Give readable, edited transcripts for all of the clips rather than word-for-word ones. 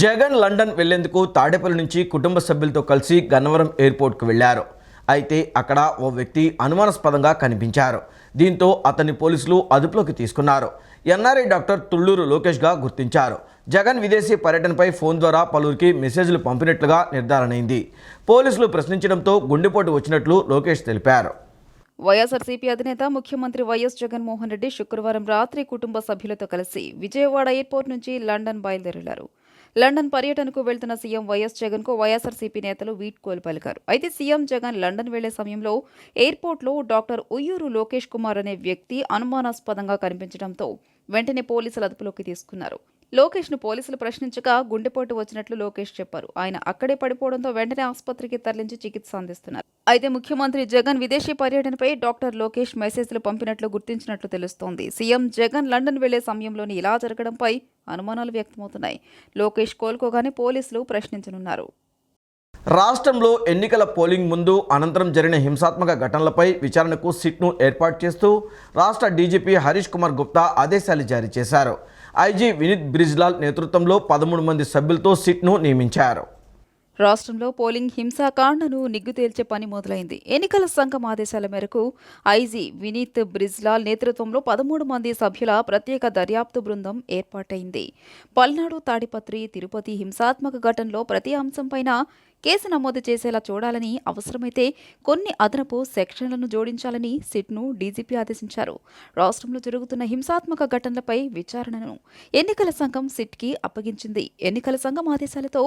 Jagan London వెళ్లేందుకు తాడేపల్లి నుంచి కుటుంబ సభ్యులతో కలిసి గన్నవరం ఎయిర్పోర్ట్కు వెళ్లారు. అయితే అక్కడ ఓ వ్యక్తి అనుమానాస్పదంగా కనిపించారు. దీంతో అతన్ని పోలీసులు అదుపులోకి తీసుకున్నారు. ఎన్ఆర్ఐ డాక్టర్ తుళ్లూరు లోకేష్గా గుర్తించారు. జగన్ విదేశీ పర్యటనపై ఫోన్ ద్వారా పలువురికి మెసేజ్లు పంపినట్లుగా నిర్ధారణైంది. పోలీసులు ప్రశ్నించడంతో గుండెపోటు వచ్చినట్లు లోకేష్ తెలిపారు. వైఎస్ఆర్సీపీ అధినేత ముఖ్యమంత్రి వైఎస్ జగన్మోహన్ రెడ్డి శుక్రవారం రాత్రి కుటుంబ సభ్యులతో కలిసి విజయవాడ ఎయిర్పోర్ట్ నుంచి లండన్ బయలుదేరారు. లండన్ పర్యటనకు వెళ్తున్న సీఎం వైఎస్ జగన్కు వైఎస్ఆర్సీపీ నేతలు వీడ్కోలు పలికారు. అయితే సీఎం జగన్ లండన్ వెళ్లే సమయంలో ఎయిర్పోర్ట్లో డాక్టర్ ఉయ్యూరు లోకేష్ కుమార్ అనే వ్యక్తి అనుమానాస్పదంగా కనిపించడంతో వెంటనే పోలీసులు అదుపులోకి తీసుకున్నారు. లోకేష్ను పోలీసులు ప్రశ్నించగా గుండెపోటు వచ్చినట్లు లోకేష్ చెప్పారు. ఆయన అక్కడే పడిపోవడంతో వెంటనే ఆసుపత్రికి తరలించి చికిత్స అందిస్తున్నారు. అయితే ముఖ్యమంత్రి జగన్ విదేశీ పర్యటనపై డాక్టర్ లోకేష్ మెసేజ్లు పంపినట్లు గుర్తించినట్లు తెలుస్తోంది. సీఎం జగన్ లండన్ వెళ్లే సమయంలోనే ఇలా జరగడంపై అనుమానాలు వ్యక్తమవుతున్నాయి. లోకేష్ కోలుకోగానే పోలీసులు ప్రశ్నించనున్నారు. రాష్ట్రంలో ఎన్నికల పోలింగ్ ముందు అనంతరం జరిగిన హింసాత్మక ఘటనలపై విచారణకు సిట్ను ఏర్పాటు చేస్తూ రాష్ట్ర డీజీపీ హరీష్ కుమార్ గుప్తా ఆదేశాలు జారీ చేశారు. ఐజీ వినీత్ బ్రిజ్లాల్ నేతృత్వంలో 13 మంది సభ్యులతో సిట్ను నియమించారు. రాష్ట్రంలో పోలింగ్ హింసాకాండను నిగ్గు తేల్చే పని మొదలైంది. ఎన్నికల సంఘం ఆదేశాల మేరకు ఐజీ వినీత్ బ్రిజ్లాల్ నేతృత్వంలో 13 మంది సభ్యుల ప్రత్యేక దర్యాప్తు బృందం ఏర్పాటైంది. పల్నాడు, తాడిపత్రి, తిరుపతి హింసాత్మక ఘటనలో ప్రతి అంశంపైన కేసు నమోదు చేసేలా చూడాలని, అవసరమైతే కొన్ని అదనపు సెక్షన్లను జోడించాలని సిట్ను డీజీపీ ఆదేశించారు. రాష్ట్రంలో జరుగుతున్న హింసాత్మక ఘటనలపై విచారణను ఎన్నికల సంఘం సిట్కి అప్పగించింది. ఎన్నికల సంఘం ఆదేశాలతో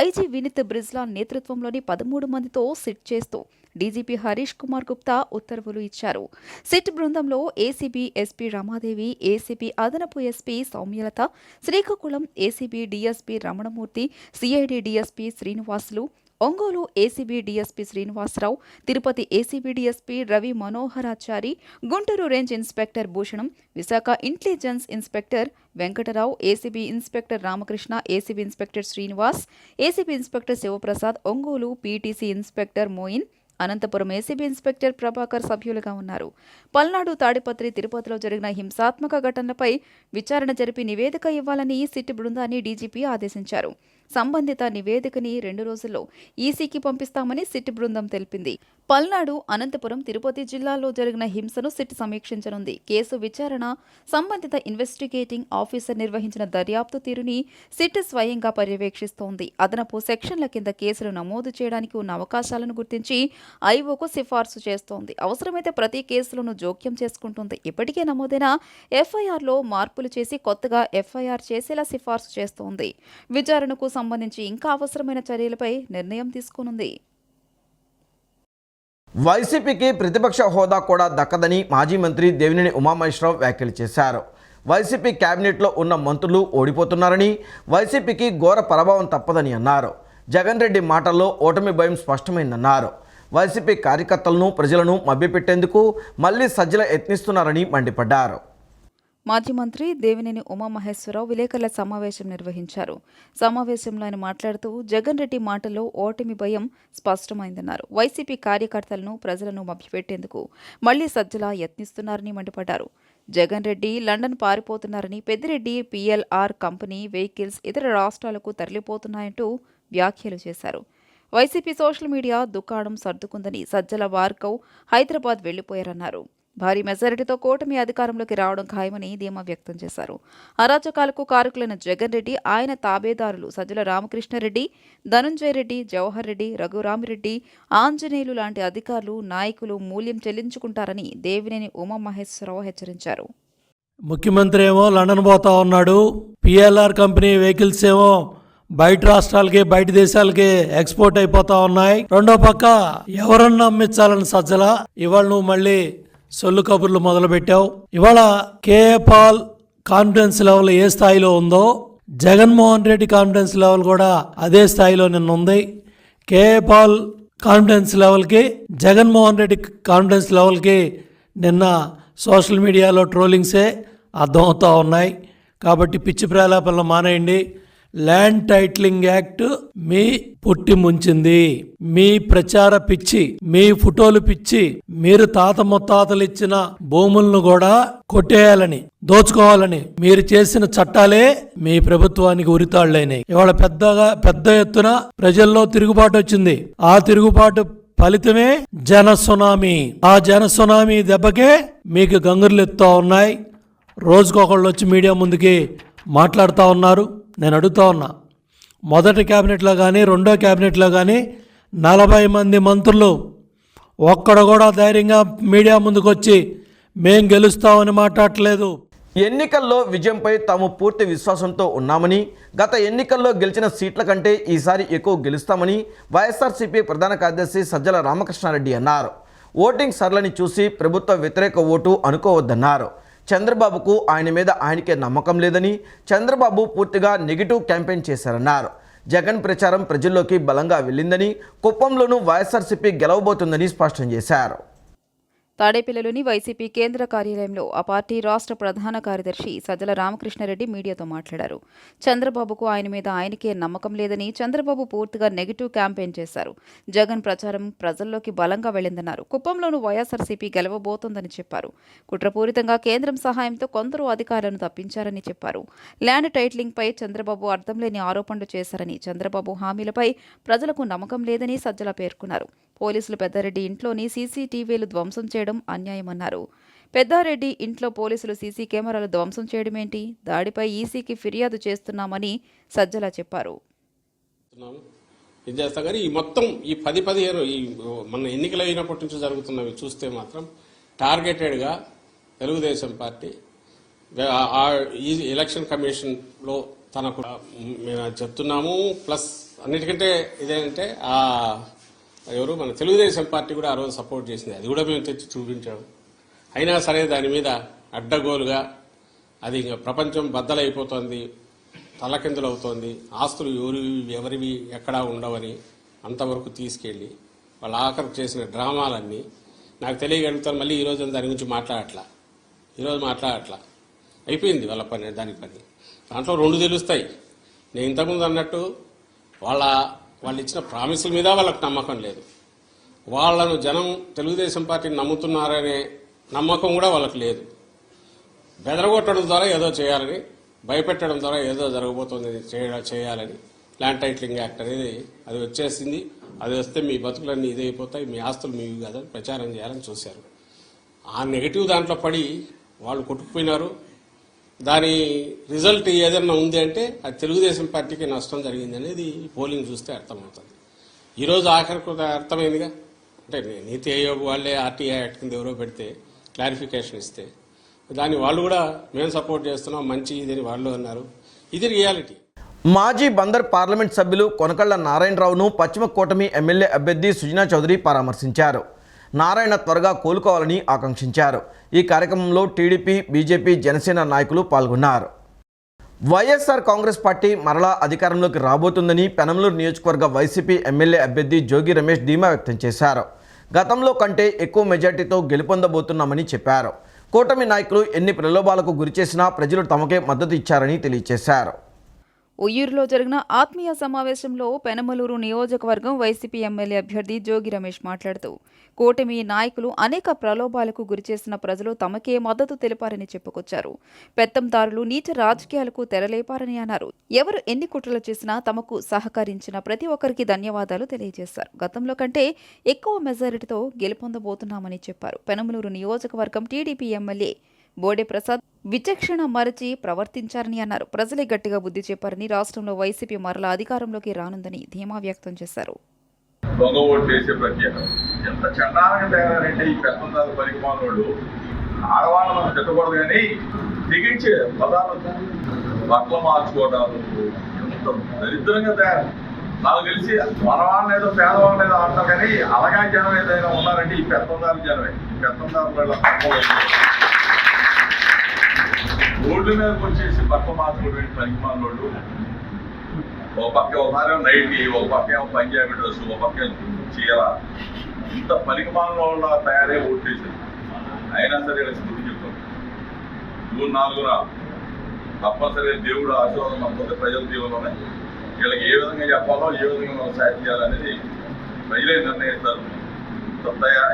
ఐజీ వినీత్ బ్రిజ్లాల్ నేతృత్వంలోని 13 మందితో సిట్ చేస్తూ డీజీపీ హరీష్ కుమార్ గుప్తా ఉత్తర్వులు ఇచ్చారు. సిట్ బృందంలో ఏసీబీ ఎస్పీ రమాదేవి, ఏసీబీ అదనపు SP Soumyalatha, Srikakulam ACB DSP Ramanamurthy, CID DSP Srinivasulu, Ongole ACB DSP Srinivasarao, Tirupati ACB DSP Ravi Manoharachari, Guntur range inspector Bhushanam, Visakha intelligence inspector Venkatarao, ACB inspector Ramakrishna, ACB inspector Srinivas, ACB inspector Sivaprasad, Ongole PTC inspector Moin, Anantapur ACB inspector Prabhakar సభ్యులుగా ఉన్నారు. పల్నాడు, తాడిపత్రి, తిరుపతిలో జరిగిన హింసాత్మక ఘటనలపై విచారణ జరిపి నివేదిక ఇవ్వాలని సిట్ బృందాన్ని డీజీపీ ఆదేశించారు. సంబంధిత నివేదికని 2 రోజుల్లో ఈసీకి పంపిస్తామని సిట్ బృందం తెలిపింది. పల్నాడు, అనంతపురం, తిరుపతి జిల్లాల్లో జరిగిన హింసను సిట్ సమీక్షించనుంది. కేసు విచారణ సంబంధిత ఇన్వెస్టిగేటింగ్ ఆఫీసర్ నిర్వహించిన దర్యాప్తు తీరుని సిట్ స్వయంగా పర్యవేక్షిస్తోంది. అదనపు సెక్షన్ల కింద కేసులు నమోదు చేయడానికి ఉన్న అవకాశాలను గుర్తించి ఐఓకు సిఫార్సు చేస్తోంది. అవసరమైతే ప్రతి కేసులను జోక్యం చేసుకుంటుంది. ఇప్పటికే నమోదైన ఎఫ్ఐఆర్లో మార్పులు చేసి కొత్తగా ఎఫ్ఐఆర్ చేసేలా సిఫార్సు చేస్తోంది. విచారణకు సంబంధించి ఇంకా అవసరమైన చర్యలపై నిర్ణయం తీసుకోనుంది. వైసీపీకి ప్రతిపక్ష హోదా కూడా దక్కదని మాజీ మంత్రి దేవినేని ఉమామహేశ్వరరావు వ్యాఖ్యలు చేశారు. వైసీపీ కేబినెట్లో ఉన్న మంత్రులు ఓడిపోతున్నారని, వైసీపీకి ఘోర పరాభవం తప్పదని అన్నారు. జగన్ రెడ్డి మాటల్లో ఓటమి భయం స్పష్టమైందన్నారు. వైసీపీ కార్యకర్తలను, ప్రజలను మభ్యపెట్టేందుకు మళ్లీ సజ్జల యత్నిస్తున్నారని మండిపడ్డారు. మాజీ మంత్రి దేవినేని ఉమామహేశ్వరరావు విలేకరుల సమావేశం నిర్వహించారు. సమావేశంలో ఆయన మాట్లాడుతూ జగన్ రెడ్డి మాటల్లో ఓటమి భయం స్పష్టమైందన్నారు. వైసీపీ కార్యకర్తలను, ప్రజలను మభ్యపెట్టేందుకు మళ్లీ సజ్జల యత్నిస్తున్నారని మండిపడ్డారు. జగన్ రెడ్డి లండన్ పారిపోతున్నారని, పెద్దిరెడ్డి పీఎల్ఆర్ కంపెనీ వెహికల్స్ ఇతర రాష్ట్రాలకు తరలిపోతున్నాయంటూ వ్యాఖ్యలు చేశారు. వైసీపీ సోషల్ మీడియా దుకాణం సర్దుకుందని, సజ్జల వార్కవ్ హైదరాబాద్ వెళ్లిపోయారన్నారు. భారీ మెజారిటీతో కూటమి అధికారంలోకి రావడం ఖాయమని ధీమా వ్యక్తం చేశారు. అరాచకాలకు కారకులైన జగన్ రెడ్డి, ఆయన తాబేదారులు సజ్జల రామకృష్ణారెడ్డి, ధనుంజయ రెడ్డి, జవహర్ రెడ్డి, రఘురామిరెడ్డి, ఆంజనేయులు లాంటి అధికారులు, నాయకులు మూల్యం చెల్లించుకుంటారని దేవినేని ఉమామహేశ్వరరావు హెచ్చరించారు. ముఖ్యమంత్రి ఏమో లండన్ పోతా ఉన్నాడు, పిఎల్ఆర్ కంపెనీ వెహికల్స్ ఏమో బయట రాష్ట్రాలకి, బయట దేశాలకి ఎక్స్పోర్ట్ అయిపోతా ఉన్నాయి. రెండో పక్క ఎవరన్నా అమ్మించాలని సజ్జల ఇవాళ నువ్వు మళ్ళీ సొల్లు కబుర్లు మొదలు పెట్టావు. ఇవాళ కేఏ పాల్ కాన్ఫిడెన్స్ లెవెల్ ఏ స్థాయిలో ఉందో జగన్మోహన్ రెడ్డి కాన్ఫిడెన్స్ లెవెల్ కూడా అదే స్థాయిలో నిన్న ఉంది. కేఏ పాల్ కాన్ఫిడెన్స్ లెవెల్కి, జగన్మోహన్ రెడ్డి కాన్ఫిడెన్స్ లెవెల్కి నిన్న సోషల్ మీడియాలో ట్రోలింగ్సే అర్థమవుతూ ఉన్నాయి. కాబట్టి పిచ్చి ప్రేలాపనలు మానేయండి. ల్యాండ్ టైటిలింగ్ యాక్ట్ మీ పుట్టి ముంచింది. మీ ప్రచార పిచ్చి, మీ ఫోటోలు పిచ్చి, మీరు తాత ముత్తాతలు ఇచ్చిన భూములను కూడా కొట్టేయాలని, దోచుకోవాలని మీరు చేసిన చట్టాలే మీ ప్రభుత్వానికి ఉరితాళ్లైనాయి. ఇవాళ పెద్ద ఎత్తున ప్రజల్లో తిరుగుబాటు వచ్చింది. ఆ తిరుగుబాటు ఫలితమే జన సునామీ. ఆ జన సునామీ దెబ్బకే మీకు గంగుర్లు ఎత్తుతా ఉన్నాయి. రోజుకొకళ్ళు వచ్చి మీడియా ముందుకి మాట్లాడుతూ ఉన్నారు. నేను అడుగుతా ఉన్నా, మొదటి క్యాబినెట్లో కానీ రెండో క్యాబినెట్లో కానీ 40 మంది మంత్రులు ఒక్కడు కూడా ధైర్యంగా మీడియా ముందుకు వచ్చి మేం గెలుస్తామని మాట్లాడలేదు. ఎన్నికల్లో విజయంపై తాము పూర్తి విశ్వాసంతో ఉన్నామని, గత ఎన్నికల్లో గెలిచిన సీట్ల కంటే ఈసారి ఎక్కువ గెలుస్తామని వైఎస్ఆర్సీపీ ప్రధాన కార్యదర్శి సజ్జల రామకృష్ణారెడ్డి అన్నారు. ఓటింగ్ సరళిని చూసి ప్రభుత్వ వ్యతిరేక ఓటు అనుకోవద్దన్నారు. చంద్రబాబుకు ఆయన మీద ఆయనకే నమ్మకం లేదని, చంద్రబాబు పూర్తిగా నెగిటివ్ క్యాంపెయిన్ చేశారన్నారు. జగన్ ప్రచారం ప్రజల్లోకి బలంగా వెళ్ళిందని, కుప్పంలోనూ వైఎస్ఆర్సీపీ గెలవబోతుందని స్పష్టం చేశారు. తాడేపల్లిలోని వైసీపీ కేంద్ర కార్యాలయంలో ఆ పార్టీ రాష్ట్ర ప్రధాన కార్యదర్శి సజ్జల రామకృష్ణారెడ్డి మీడియాతో మాట్లాడారు. చంద్రబాబుకు ఆయన మీద ఆయనకే నమ్మకం లేదని, చంద్రబాబు పూర్తిగా నెగిటివ్ క్యాంపెయిన్ చేశారు. జగన్ ప్రచారం ప్రజల్లోకి బలంగా వెళ్లిందన్నారు. కుప్పంలోనూ వైఎస్ఆర్సీపీ గెలవబోతోందని చెప్పారు. కుట్రపూరితంగా కేంద్రం సహాయంతో కొందరు అధికారులను తప్పించారని చెప్పారు. ల్యాండ్ టైటిలింగ్పై చంద్రబాబు అర్థం లేని ఆరోపణలు చేశారని, చంద్రబాబు హామీలపై ప్రజలకు నమ్మకం లేదని సజ్జల పేర్కొన్నారు. పోలీసులు పెద్దారెడ్డి ఇంట్లోని సీసీటీవీలు ధ్వంసం చేయడం అన్యాయమన్నారు. పెద్దారెడ్డి ఇంట్లో పోలీసులు సీసీ కెమెరాలు ధ్వంసం చేయడమేంటి? దాడిపై ఈసీకి ఫిర్యాదు చేస్తున్నామని సజ్జల చెప్పారు. ఇది చేస్తాం కానీ ఈ మొత్తం ఈ 10-15 ఈ మన ఎన్నికలు అయినప్పటి నుంచి జరుగుతున్నవి చూస్తే మాత్రం టార్గెటెడ్గా తెలుగుదేశం పార్టీ ఈ ఎలక్షన్ కమిషన్లో తనకు మేము చెప్తున్నాము. ప్లస్ అన్నిటికంటే ఇదేంటే ఎవరు మన తెలుగుదేశం పార్టీ కూడా ఆ రోజు సపోర్ట్ చేసింది. అది కూడా మేము తెచ్చి చూపించాము. అయినా సరే దాని మీద అడ్డగోలుగా అది ఇంకా ప్రపంచం బద్దలైపోతుంది, తలకిందులు అవుతోంది, ఆస్తులు ఎవరివి ఎక్కడా ఉండవని అంతవరకు తీసుకెళ్ళి వాళ్ళ ఆఖరు చేసిన డ్రామాలన్నీ నాకు తెలియగలుగుతాను. మళ్ళీ ఈరోజు దాని గురించి మాట్లాడట్లా అయిపోయింది వాళ్ళ పని. దాని పని దాంట్లో 2 తెలుస్తాయి. నేను ఇంతకుముందు అన్నట్టు వాళ్ళు ఇచ్చిన ప్రామిసుల మీద వాళ్ళకు నమ్మకం లేదు. వాళ్ళను జనం తెలుగుదేశం పార్టీని నమ్ముతున్నారనే నమ్మకం కూడా వాళ్ళకు లేదు. బెదరగొట్టడం ద్వారా ఏదో చేయాలని, భయపెట్టడం ద్వారా ఏదో జరగబోతుంది చేయాలని ల్యాండ్ టైటిలింగ్ యాక్ట్ అనేది అది వచ్చేసింది. అది వస్తే మీ బతుకులన్నీ ఇదైపోతాయి, మీ ఆస్తులు మీవి కాదని ప్రచారం చేయాలని చూశారు. ఆ నెగిటివ్ దాంట్లో పడి వాళ్ళు కొట్టుకుపోయినారు. దాని రిజల్ట్ ఏదైనా ఉంది అంటే అది తెలుగుదేశం పార్టీకి నష్టం జరిగింది అనేది పోలింగ్ చూస్తే అర్థమవుతుంది. ఈరోజు ఆఖరికి అర్థమైందిగా. అంటే నీతి ఆయోగ్ వాళ్ళే ఆర్టీఐ యాక్ట్ కింద ఎవరో పెడితే క్లారిఫికేషన్ ఇస్తే దాన్ని వాళ్ళు కూడా మేము సపోర్ట్ చేస్తున్నాం, మంచి ఇదని వాళ్ళు అన్నారు. ఇది రియాలిటీ. మాజీ బందర్ పార్లమెంట్ సభ్యులు కొనకళ్ళ నారాయణరావును పశ్చిమ కూటమి ఎమ్మెల్యే అభ్యర్థి సుజనా చౌదరి పరామర్శించారు. నారాయణ త్వరగా కోలుకోవాలని ఆకాంక్షించారు. ఈ కార్యక్రమంలో టీడీపీ, బీజేపీ, జనసేన నాయకులు పాల్గొన్నారు. వైఎస్ఆర్ కాంగ్రెస్ పార్టీ మరలా అధికారంలోకి రాబోతుందని పెనమలూరు నియోజకవర్గ వైసీపీ ఎమ్మెల్యే అభ్యర్థి జోగి రమేష్ ధీమా వ్యక్తం చేశారు. గతంలో కంటే ఎక్కువ మెజార్టీతో గెలుపొందబోతున్నామని చెప్పారు. కూటమి నాయకులు ఎన్ని ప్రలోభాలకు గురిచేసినా ప్రజలు తమకే మద్దతు ఇచ్చారని తెలియజేశారు. ఉయ్యూరులో జరిగిన ఆత్మీయ సమావేశంలో పెనమలూరు నియోజకవర్గం వైసీపీ ఎమ్మెల్యే అభ్యర్థి జోగి రమేష్ మాట్లాడుతూ, కూటమి నాయకులు అనేక ప్రలోభాలకు గురిచేసిన ప్రజలు తమకే మద్దతు తెలిపారని చెప్పుకొచ్చారు. పెత్తందారులు నీచ రాజకీయాలకు తెరలేపారని అన్నారు. ఎవరు ఎన్ని కుట్రలు చేసినా తమకు సహకరించిన ప్రతి ఒక్కరికి ధన్యవాదాలు తెలియజేశారు. గతంలో కంటే ఎక్కువ మెజారిటీతో గెలుపొందబోతున్నామని చెప్పారు. పెనమలూరు నియోజకవర్గం టీడీపీ ఎమ్మెల్యే బోడే ప్రసాద్ విచక్షణ మరచి ప్రవర్తించారని అన్నారు. ప్రజలే గట్టిగా బుద్ధి చెప్పారని, రాష్ట్రంలో వైసీపీ మరలా అధికారంలోకి రానుందని ధీమా వ్యక్తం చేశారు. దొంగ ఓటు వేసే ప్రత్యేకత ఎంత చండాలంగా తయారంటే ఈ పెద్ద పరిమాణోళ్ళు ఆడవాళ్ళు మనం తిట్టకూడదు కానీ తెగించే పదాలు బట్టలు మార్చుకోవడాలు ఎంత దరిద్రంగా తయారు. నాకు తెలిసి మనవాళ్ళని ఏదో పేదవాళ్ళని ఏదో అంటారు కానీ అలాగా జనం ఏదైనా ఉన్నారంటే ఈ పెద్దందారు జనమే. ఈ పెద్దందారు రోడ్ల మీదకి వచ్చేసి బట్టలు మార్చుకోవడం పరిమాణోళ్ళు ఒక పక్క ఒకసారి నైట్కి, ఒక పక్క ఏమో పంజాబీ డ్రెస్, ఒక పక్క చీర, ఇంత పలికమాలలో తయారై ఓట్లేసారు. అయినా సరే స్థితి చెప్తాం. జూన్ 4న తప్పనిసరిగా దేవుడు ఆశీర్వాదం మనతో ప్రజల జీవనంలోనే వీళ్ళకి ఏ విధంగా చెప్పాలో ఏ విధంగా మనం సాయం చేయాలనేది ప్రజలే నిర్ణయిస్తారు.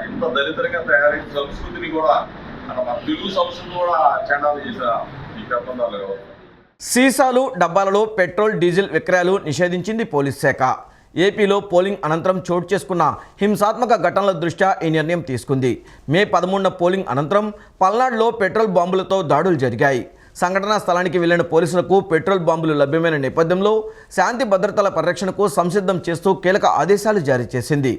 ఇంత దరిద్రంగా తయారైన సంస్కృతిని కూడా మన తెలుగు సంస్కృతిని కూడా చండాలు చేసిన ఈ పెప్పందాలు వ్యవస్థ. సీసాలు డబ్బాలలో పెట్రోల్ డీజిల్ విక్రయాలు నిషేధించింది పోలీస్ శాఖ. ఏపీలో పోలింగ్ అనంతరం చోటు చేసుకున్న హింసాత్మక ఘటనల దృష్ట్యా ఈ నిర్ణయం తీసుకుంది. మే 13న పోలింగ్ అనంతరం పల్నాడులో పెట్రోల్ బాంబులతో దాడులు జరిగాయి. సంఘటనా స్థలానికి వెళ్లిన పోలీసులకు పెట్రోల్ బాంబులు లభ్యమైన నేపథ్యంలో శాంతి భద్రతల పరిరక్షణకు సంసిద్ధం చేస్తూ కీలక ఆదేశాలు జారీ చేసింది.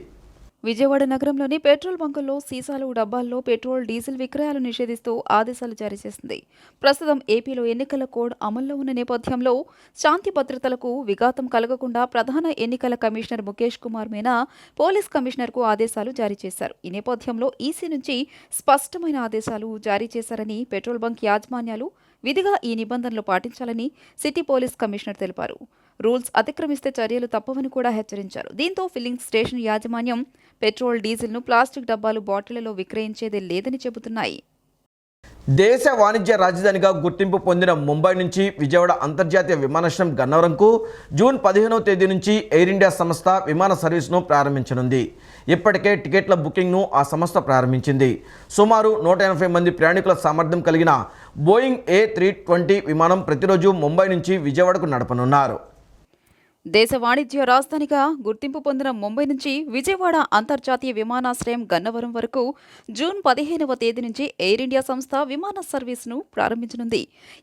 విజయవాడ నగరంలోని పెట్రోల్ బంకుల్లో సీసాలు డబ్బాల్లో పెట్రోల్ డీజిల్ విక్రయాలు నిషేధిస్తూ ఆదేశాలు జారీ చేసింది. ప్రస్తుతం ఏపీలో ఎన్నికల కోడ్ అమల్లో ఉన్న నేపథ్యంలో శాంతి భద్రతలకు విఘాతం కలగకుండా ప్రధాన ఎన్నికల కమిషనర్ ముఖేష్ కుమార్ మీనా పోలీస్ కమిషనర్కు ఆదేశాలు జారీ చేశారు. ఈ నేపథ్యంలో ఈసీ నుంచి స్పష్టమైన ఆదేశాలు జారీ చేశారని పెట్రోల్ బంక్ యాజమాన్యాలు విధిగా ఈ నిబంధనలు పాటించాలని సిటీ పోలీస్ కమిషనర్ తెలిపారు. రూల్స్ అతిక్రమిస్తే చర్యలు తప్పవని కూడా హెచ్చరించారు. దీంతో ఫిల్లింగ్ స్టేషన్ యాజమాన్యం పెట్రోల్ డీజిల్ను ప్లాస్టిక్ డబ్బాలు బాటిళ్లలో విక్రయించేదే లేదని చెబుతున్నాయి. దేశ వాణిజ్య రాజధానిగా గుర్తింపు పొందిన ముంబై నుంచి విజయవాడ అంతర్జాతీయ విమానాశ్రయం గన్నవరంకు జూన్ 15వ తేదీ నుంచి ఎయిర్ ఇండియా సంస్థ విమాన సర్వీస్ను ప్రారంభించనుంది. ఇప్పటికే టికెట్ల బుకింగ్ను ఆ సంస్థ ప్రారంభించింది. సుమారు 180 మంది ప్రయాణికుల సామర్థ్యం కలిగిన బోయింగ్ A320 విమానం ప్రతిరోజు ముంబై నుంచి విజయవాడకు నడపనున్నారు. దేశ వాణిజ్య రాజధానిగా గుర్తింపు పొందిన ముంబై నుంచి విజయవాడ అంతర్జాతీయ విమానాశ్రయం గన్నవరం వరకు జూన్ 15వ తేదీ నుంచి ఎయిర్ ఇండియా సంస్థ విమాన సర్వీస్ను ప్రారంభించనుంది.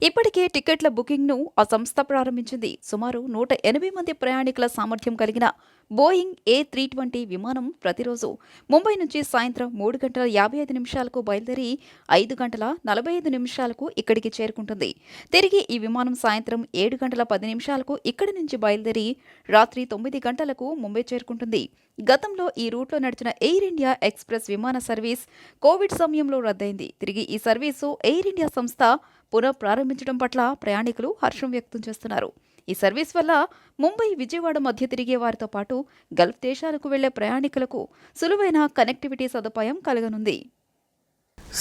ఇప్పటికే టికెట్ల బుకింగ్ను ఆ సంస్థ ప్రారంభించింది. సుమారు 180 మంది ప్రయాణికుల సామర్థ్యం కలిగిన బోయింగ్ A320 విమానం ప్రతిరోజు ముంబై నుంచి సాయంత్రం 3:55 బయలుదేరి 5:45 ఇక్కడికి చేరుకుంటుంది. తిరిగి ఈ విమానం సాయంత్రం 7:10 ఇక్కడి నుంచి బయలుదేరి రాత్రి 9 ముంబై చేరుకుంటుంది. గతంలో ఈ రూట్లో నడిచిన ఎయిర్ ఇండియా ఎక్స్ప్రెస్ విమాన సర్వీస్ కోవిడ్ సమయంలో రద్దయింది. తిరిగి ఈ సర్వీసు ఎయిర్ ఇండియా సంస్థ పునః ప్రారంభించడం పట్ల ప్రయాణికులు హర్షం వ్యక్తం చేస్తున్నారు. ఈ సర్వీస్ వల్ల ముంబై విజయవాడ మధ్య తిరిగే వారితో పాటు గల్ఫ్ దేశాలకు వెళ్లే ప్రయాణికులకు సులువైన కనెక్టివిటీ సదుపాయం కలగనుంది.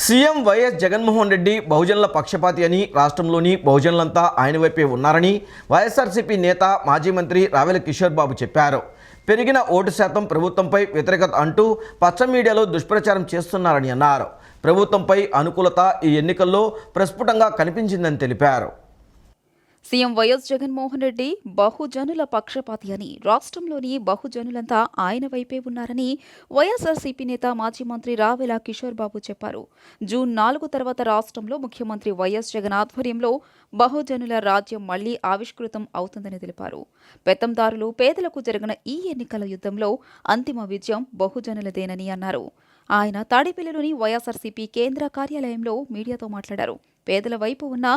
సీఎం వైఎస్ జగన్మోహన్ రెడ్డి బహుజనుల పక్షపాతి అని, రాష్ట్రంలోని బహుజనులంతా ఆయన వైపే ఉన్నారని వైఎస్ఆర్సీపీ నేత మాజీ మంత్రి రావెల కిషోర్ బాబు చెప్పారు. పెరిగిన ఓటు శాతం ప్రభుత్వంపై వ్యతిరేకత అంటూ పచ్చ మీడియాలో దుష్ప్రచారం చేస్తున్నారని అన్నారు. ప్రభుత్వంపై అనుకూలత ఈ ఎన్నికల్లో ప్రస్ఫుటంగా కనిపించిందని తెలిపారు. సీఎం వైఎస్ జగన్మోహన్ రెడ్డి బహుజనుల పక్షపాతి అని, రాష్ట్రంలోని బహుజనులంతా ఆయన వైపే ఉన్నారని వైఎస్ఆర్సీపీ నేత మాజీ మంత్రి రావెల కిషోర్ బాబు చెప్పారు. జూన్ 4 తర్వాత రాష్ట్రంలో ముఖ్యమంత్రి వైఎస్ జగన్ ఆధ్వర్యంలో బహుజనుల రాజ్యం మళ్లీ ఆవిష్కృతం అవుతుందని తెలిపారు. పెత్తందారులు పేదలకు జరిగిన ఈ ఎన్నికల యుద్ధంలో అంతిమ విజయం బహుజనులదేనని అన్నారు. ఆయన తాడేపల్లిలోని వైఎస్ఆర్సీపీ కేంద్ర కార్యాలయంలో మీడియాతో మాట్లాడారు. పేదల వైపు ఉన్న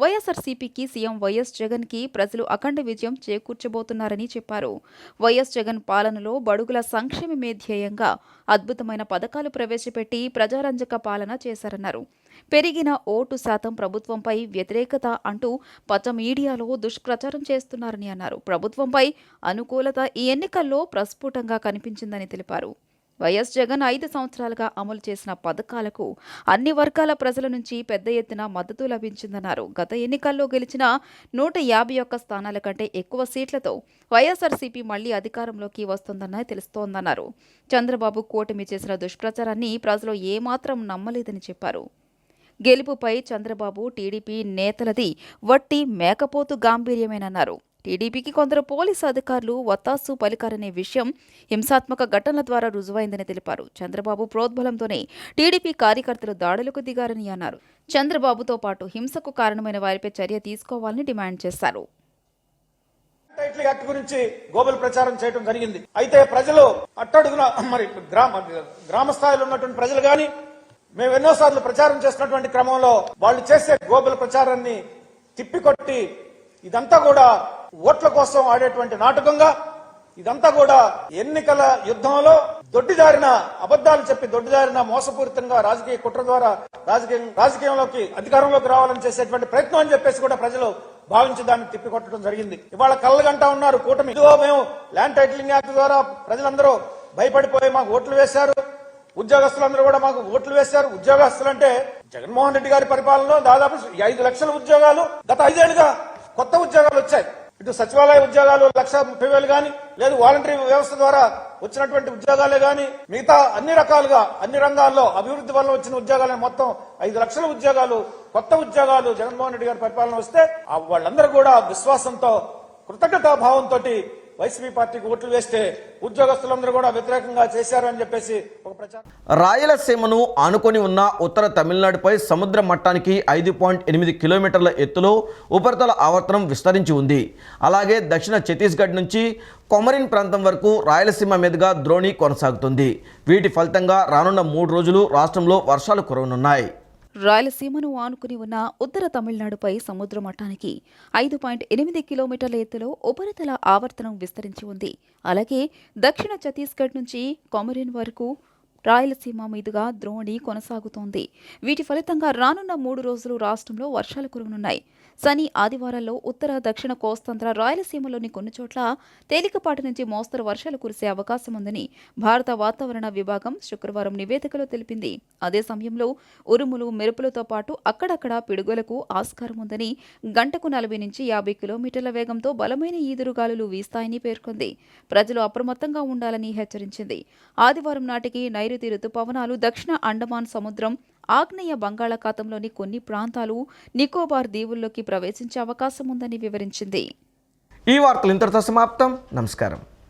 వైఎస్ఆర్సీపీకి సీఎం వైఎస్ జగన్కి ప్రజలు అఖండ విజయం చేకూర్చబోతున్నారని చెప్పారు. వైఎస్ జగన్ పాలనలో బడుగుల సంక్షేమమే ధ్యేయంగా అద్భుతమైన పథకాలు ప్రవేశపెట్టి ప్రజారంజక పాలన చేశారన్నారు. పెరిగిన ఓటు శాతం ప్రభుత్వంపై వ్యతిరేకత అంటూ పచ్చ మీడియాలో దుష్ప్రచారం చేస్తున్నారని అన్నారు. ప్రభుత్వంపై అనుకూలత ఈ ఎన్నికల్లో ప్రస్ఫుటంగా కనిపించిందని తెలిపారు. వైఎస్ జగన్ 5 సంవత్సరాలుగా అమలు చేసిన పథకాలకు అన్ని వర్గాల ప్రజల నుంచి పెద్ద ఎత్తున మద్దతు లభించిందన్నారు. గత ఎన్నికల్లో గెలిచిన 151 స్థానాల కంటే ఎక్కువ సీట్లతో వైఎస్ఆర్సీపీ మళ్లీ అధికారంలోకి వస్తుందని తెలుస్తోందన్నారు. చంద్రబాబు కూటమి చేసిన దుష్ప్రచారాన్ని ప్రజలు ఏమాత్రం నమ్మలేదని చెప్పారు. గెలుపుపై చంద్రబాబు, టీడీపీ నేతలది వట్టి మేకపోతు గాంభీర్యమేనన్నారు. టీడీపీకి కొందరు పోలీసు అధికారులు వత్తాసు పలికారనే విషయం హింసాత్మక ఘటనల ద్వారా రుజువైందని తెలిపారు. చంద్రబాబు ప్రోద్బలంతోనే టీడీపీ కార్యకర్తలు దాడులకు దిగారని అన్నారు. చంద్రబాబుతో పాటు హింసకు కారణమైన వారిపై చర్య తీసుకోవాలని డిమాండ్ చేశారు. టైటిల్ యాక్ట్ గురించి గోబల్ ప్రచారం చేయడం జరిగింది. అయితే ప్రజలు అట్టడుగున మరి గ్రామ స్థాయిలో ఉన్నటువంటి ప్రజలు గాని మేము ఎన్నోసార్లు ప్రచారం చేసినటువంటి క్రమంలో వాళ్ళు చేసే గోబల్ ప్రచారాన్ని తిప్పికొట్టి ఇదంతా కూడా ఓట్ల కోసం ఆడేటువంటి నాటకంగా, ఇదంతా కూడా ఎన్నికల యుద్ధంలో దొడ్డిదారిన అబద్దాలు చెప్పి దొడ్డిదారిన మోసపూరితంగా రాజకీయ కుట్ర ద్వారా రాజకీయంలోకి అధికారంలోకి రావాలని చేసేటువంటి ప్రయత్నం అని చెప్పేసి కూడా ప్రజలు భావించి దాన్ని తిప్పికొట్టడం జరిగింది. ఇవాళ కళ్ళగంటా ఉన్నారు కూటమి. ఇదిగో మేము ల్యాండ్ టైటిలింగ్ యాక్ట్ ద్వారా ప్రజలందరూ భయపడిపోయి మాకు ఓట్లు వేశారు, ఉద్యోగస్తులందరూ కూడా మాకు ఓట్లు వేశారు. ఉద్యోగస్తులంటే జగన్మోహన్ రెడ్డి గారి పరిపాలనలో దాదాపు 5 లక్షల ఉద్యోగాలు గత 5 ఏళ్లుగా కొత్త ఉద్యోగాలు వచ్చాయి. ఇటు సచివాలయ ఉద్యోగాలు 1,30,000 కానీ, లేదు వాలంటరీ వ్యవస్థ ద్వారా వచ్చినటువంటి ఉద్యోగాలే కానీ, మిగతా అన్ని రకాలుగా అన్ని రంగాల్లో అభివృద్ధి వల్ల వచ్చిన ఉద్యోగాలే మొత్తం 5 లక్షల ఉద్యోగాలు, కొత్త ఉద్యోగాలు జగన్మోహన్ రెడ్డి గారి పరిపాలన వస్తే వాళ్ళందరూ కూడా విశ్వాసంతో, కృతజ్ఞతాభావంతో వైసీపీ పార్టీకి ఓట్లు వేస్తే ఉద్యోగస్తులందరూ కూడా వ్యతిరేకంగా చేశారు అని చెప్పేసి ఒక ప్రచారం. రాయలసీమను ఆనుకొని ఉన్న ఉత్తర తమిళనాడుపై సముద్ర మట్టానికి 5.8 కిలోమీటర్ల ఎత్తులో ఉపరితల ఆవర్తనం విస్తరించి ఉంది. అలాగే దక్షిణ ఛత్తీస్గఢ్ నుంచి కొమరిన్ ప్రాంతం వరకు రాయలసీమ మీదుగా ద్రోణి కొనసాగుతుంది. వీటి ఫలితంగా రానున్న 3 రోజులు రాష్ట్రంలో వర్షాలు కురవనున్నాయి. రాయలసీమను ఆనుకుని ఉన్న ఉత్తర తమిళనాడుపై సముద్ర మట్టానికి 5.8 కిలోమీటర్ల ఎత్తులో ఉపరితల ఆవర్తనం విస్తరించి ఉంది. అలాగే దక్షిణ ఛత్తీస్గఢ్ నుంచి కొమరిన్ వరకు రాయలసీమ మీదుగా ద్రోణి కొనసాగుతోంది. వీటి ఫలితంగా రానున్న 3 రోజులు రాష్ట్రంలో వర్షాలు కురవనున్నాయి. శని, ఆదివారాల్లో ఉత్తర, దక్షిణ కోస్తాంధ్ర రాయలసీమలోని కొన్ని చోట్ల తేలికపాటి నుంచి మోస్తరు వర్షాలు కురిసే అవకాశం ఉందని భారత వాతావరణ విభాగం శుక్రవారం నివేదికలో తెలిపింది. అదే సమయంలో ఉరుములు, మెరుపులతో పాటు అక్కడక్కడ పిడుగులకు ఆస్కారం ఉందని, గంటకు 40 నుంచి 50 కిలోమీటర్ల వేగంతో బలమైన ఈదురుగాలులు వీస్తాయని పేర్కొంది. ప్రజలు అప్రమత్తంగా ఉండాలని హెచ్చరించింది. ఆదివారం నాటికి నైరుతి రుతుపవనాలు దక్షిణ అండమాన్ సముద్రం, ఆగ్నేయ బంగాళాఖాతంలోని కొన్ని ప్రాంతాలు, నికోబార్ దీవుల్లోకి ప్రవేశించే అవకాశం ఉందని వివరించింది. ఈ వార్తలు ఇంతటితో సమాప్తం. నమస్కారం.